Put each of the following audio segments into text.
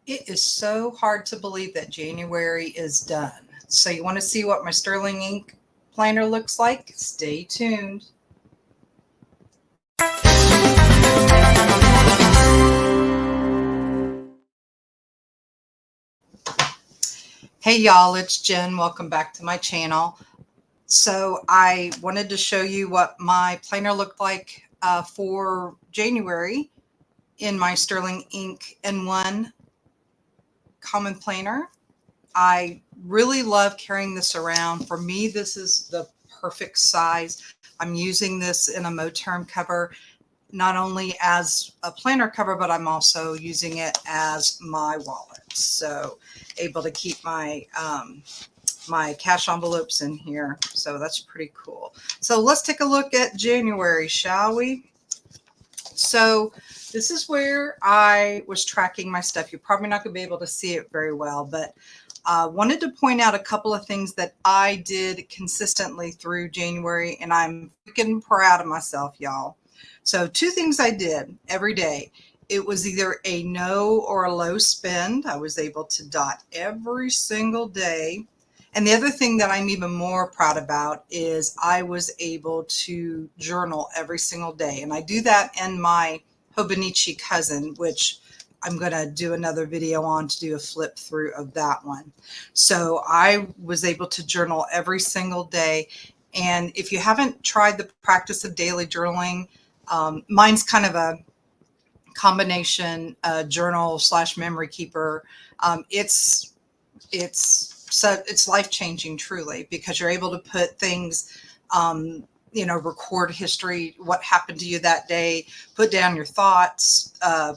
It is so hard to believe that January is done. So you want to see what my Sterling Ink planner looks like? Stay tuned. Hey y'all, it's Jen. Welcome back to my channel. So I wanted to show you what my planner looked like for January in my Sterling Ink N1 Common Planner. I really love carrying this around. For me, this is the perfect size. I'm using this in a Moterm cover, not only as a planner cover, but I'm also using it as my wallet. So able to keep my cash envelopes in here. So that's pretty cool. So let's take a look at January, shall we? So this is where I was tracking my stuff. You're probably not going to be able to see it very well, but I wanted to point out a couple of things that I did consistently through January, and I'm freaking proud of myself, y'all. So two things I did every day. It was either a no or a low spend. I was able to dot every single day. And the other thing that I'm even more proud about is I was able to journal every single day. And I do that in my Hobonichi cousin, which I'm going to do another video on to do a flip through of that one. So I was able to journal every single day. And if you haven't tried the practice of daily journaling, mine's kind of a combination journal / memory keeper. It's life changing, truly, because you're able to put things, record history, what happened to you that day, put down your thoughts,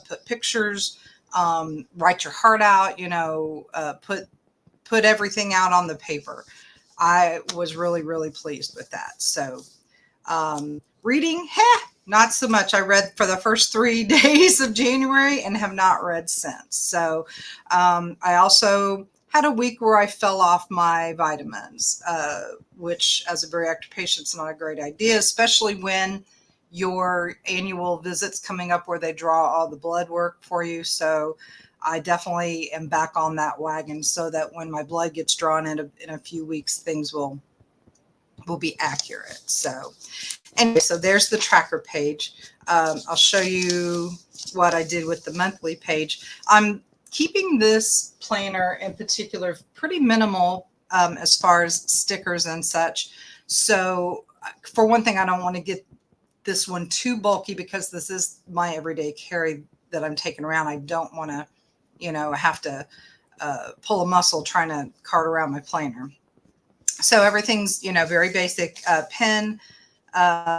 put pictures, write your heart out, put everything out on the paper. I was really, really pleased with that. So reading, not so much. I read for the first 3 days of January and have not read since. So I also had a week where I fell off my vitamins, which as a bariatric patient is not a great idea, especially when your annual visit's coming up where they draw all the blood work for you. So I definitely am back on that wagon so that when my blood gets drawn in a few weeks, things will be accurate. So anyway, so there's the tracker page. I'll show you what I did with the monthly page. I'm keeping this planner in particular pretty minimal as far as stickers and such. So for one thing, I don't want to get this one too bulky because this is my everyday carry that I'm taking around. I don't want to, have to pull a muscle trying to cart around my planner. So everything's, very basic. Pen,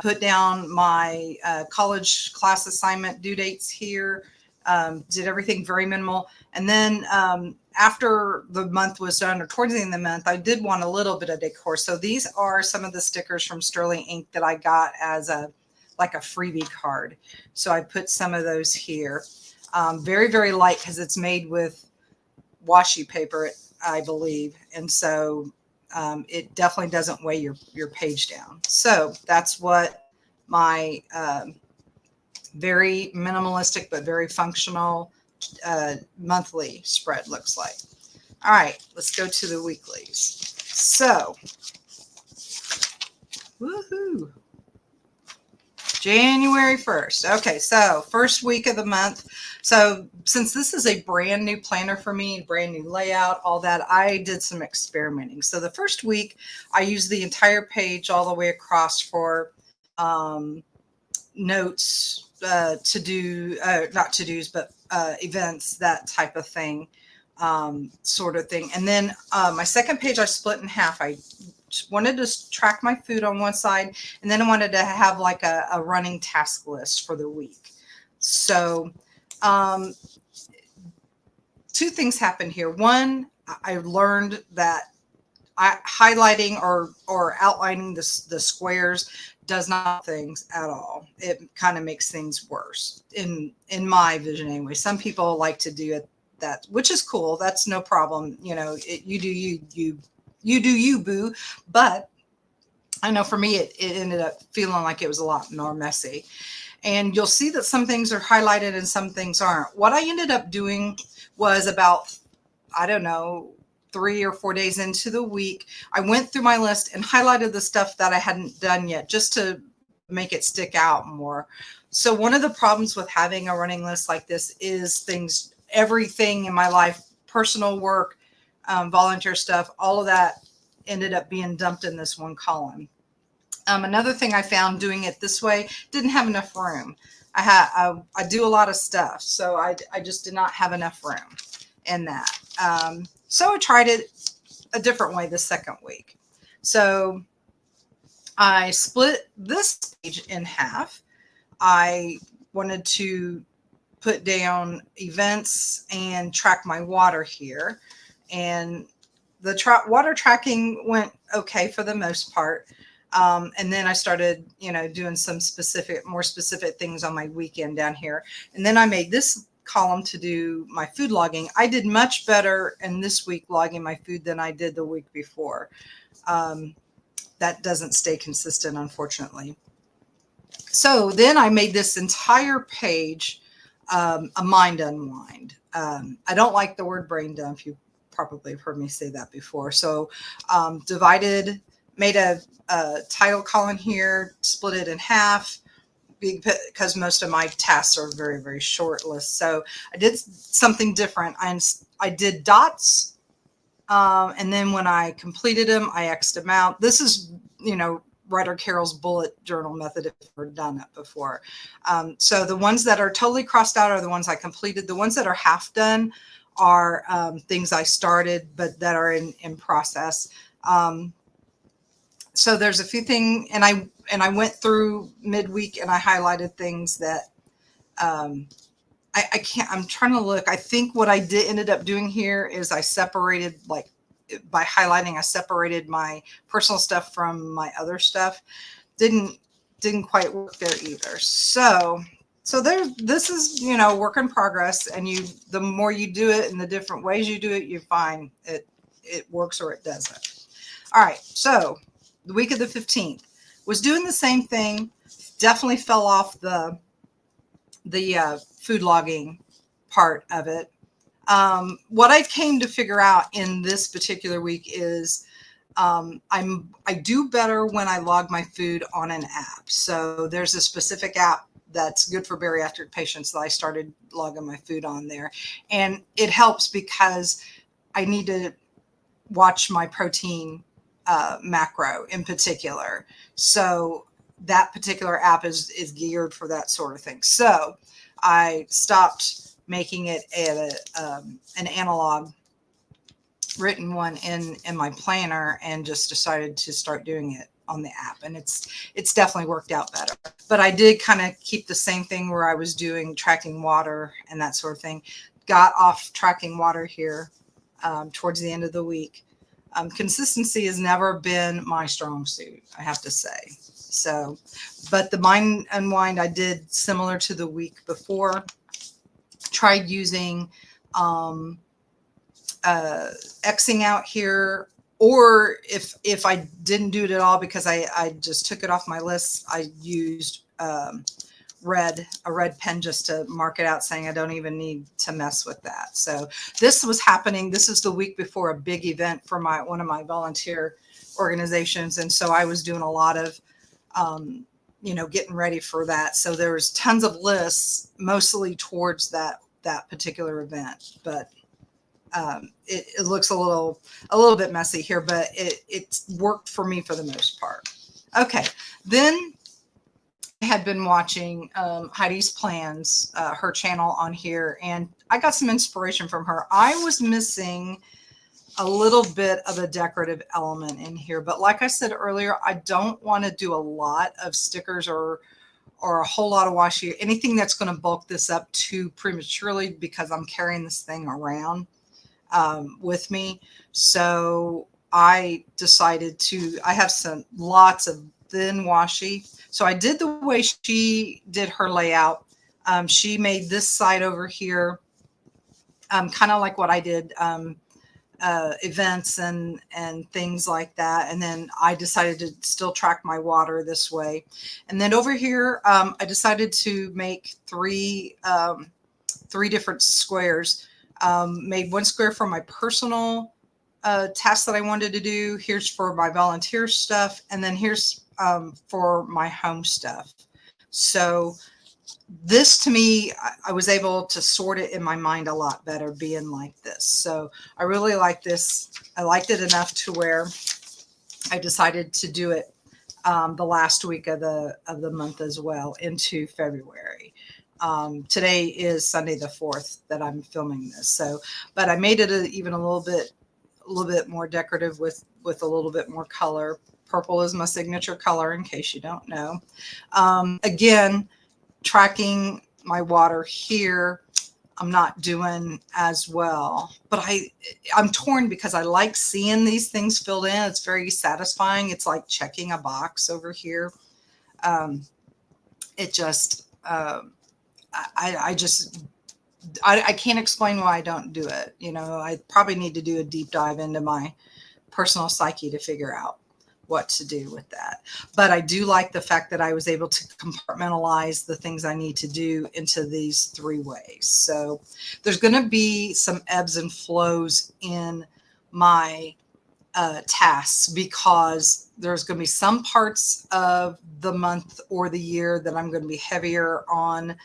put down my college class assignment due dates here. Did everything very minimal. And then after the month was done, or towards the end of the month, I did want a little bit of decor. So these are some of the stickers from Sterling Ink that I got as like a freebie card. So I put some of those here. Very, very light because it's made with washi paper, I believe. And so it definitely doesn't weigh your page down. So that's what my very minimalistic but very functional monthly spread looks like. All right, let's go to the weeklies. So, woohoo! January 1st. Okay, so first week of the month. So since this is a brand new planner for me, brand new layout, all that, I did some experimenting. So the first week, I used the entire page all the way across for notes, to do, not to do's, but events, that type of thing, sort of thing. And then my second page, I split in half. I wanted to track my food on one side, and then I wanted to have like a running task list for the week. So two things happened here. One, I learned that highlighting or outlining the squares does not things at all. It kind of makes things worse in my vision anyway. Some people like to do it that, which is cool. That's no problem. You do you, boo. But I know for me, it ended up feeling like it was a lot more messy. And you'll see that some things are highlighted and some things aren't. What I ended up doing was about, I don't know, 3 or 4 days into the week, I went through my list and highlighted the stuff that I hadn't done yet just to make it stick out more. So one of the problems with having a running list like this is things, everything in my life, personal work, volunteer stuff, all of that ended up being dumped in this one column. Another thing I found doing it this way, didn't have enough room. I do a lot of stuff, so I just did not have enough room in that. So I tried it a different way the second week. So I split this page in half. I wanted to put down events and track my water here. And the water tracking went okay for the most part. And then I started, doing some more specific things on my weekend down here. And then I made this column to do my food logging. I did much better in this week logging my food than I did the week before. That doesn't stay consistent, unfortunately. So then I made this entire page a mind unwind. I don't like the word brain dump. You probably have heard me say that before. So made a title column here, split it in half because most of my tasks are very, very short lists. So I did something different. I did dots. And then when I completed them, I X'd them out. This is, Writer Carol's bullet journal method if you've ever done it before. So the ones that are totally crossed out are the ones I completed. The ones that are half done are things I started, but that are in process. So there's a few things, and I went through midweek and I highlighted things that I can't, I'm trying to look. I think what I ended up doing here is I separated, like by highlighting, I separated my personal stuff from my other stuff. Didn't quite work there either. So this is, work in progress, and the more you do it and the different ways you do it, you find it works or it doesn't. All right. So the week of the 15th was doing the same thing. Definitely fell off the food logging part of it. What I came to figure out in this particular week is I do better when I log my food on an app. So there's a specific app that's good for bariatric patients that I started logging my food on there. And it helps because I need to watch my protein macro in particular. So that particular app is geared for that sort of thing. So I stopped making it an analog written one in my planner and just decided to start doing it on the app. And it's definitely worked out better. But I did kind of keep the same thing where I was doing tracking water and that sort of thing. Got off tracking water here towards the end of the week. Consistency has never been my strong suit, I have to say. So, but the mind unwind I did similar to the week before. Tried using Xing out here, or if I didn't do it at all because I just took it off my list, I used a red pen just to mark it out, saying I don't even need to mess with that. So this was happening. This is the week before a big event for one of my volunteer organizations, and so I was doing a lot of getting ready for that. So there was tons of lists, mostly towards that particular event, but it looks a little bit messy here, but it's worked for me for the most part. Okay, then I had been watching Heidi's Plans, her channel on here, and I got some inspiration from her. I was missing a little bit of a decorative element in here, but like I said earlier, I don't want to do a lot of stickers or a whole lot of washi, anything that's going to bulk this up too prematurely, because I'm carrying this thing around with me. So I decided I have lots of thin washi. So I did the way she did her layout. She made this side over here kind of like what I did events and things like that. And then I decided to still track my water this way. And then over here, I decided to make three different squares. Made one square for my personal tasks that I wanted to do. Here's for my volunteer stuff, and then here's for my home stuff. So this to me, I was able to sort it in my mind a lot better being like this. So I really like this. I liked it enough to where I decided to do it the last week of the month as well, into February. Today is Sunday the 4th that I'm filming this. So, but I made it even a little bit more decorative with a little bit more color. Purple is my signature color, in case you don't know. Again, tracking my water here, I'm not doing as well, but I'm torn because I like seeing these things filled in. It's very satisfying. It's like checking a box over here. It just, I just, I can't explain why I don't do it. You know, I probably need to do a deep dive into my personal psyche to figure out what to do with that. But I do like the fact that I was able to compartmentalize the things I need to do into these three ways. So there's going to be some ebbs and flows in my tasks, because there's going to be some parts of the month or the year that I'm going to be heavier on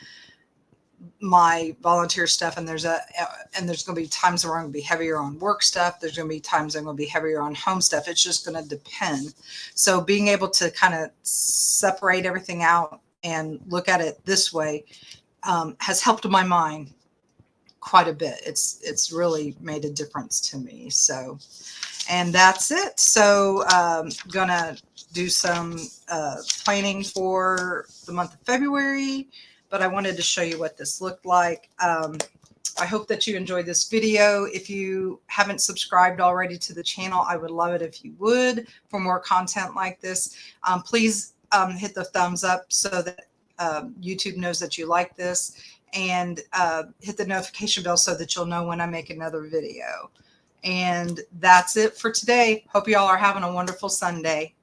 my volunteer stuff, and there's going to be times where I'm going to be heavier on work stuff. There's going to be times I'm going to be heavier on home stuff. It's just going to depend. So being able to kind of separate everything out and look at it this way has helped my mind quite a bit. It's really made a difference to me. So, and that's it. So gonna do some planning for the month of February. But I wanted to show you what this looked like. I hope that you enjoyed this video. If you haven't subscribed already to the channel, I would love it if you would, for more content like this. Please hit the thumbs up so that YouTube knows that you like this, and hit the notification bell so that you'll know when I make another video. And that's it for today. Hope you all are having a wonderful Sunday.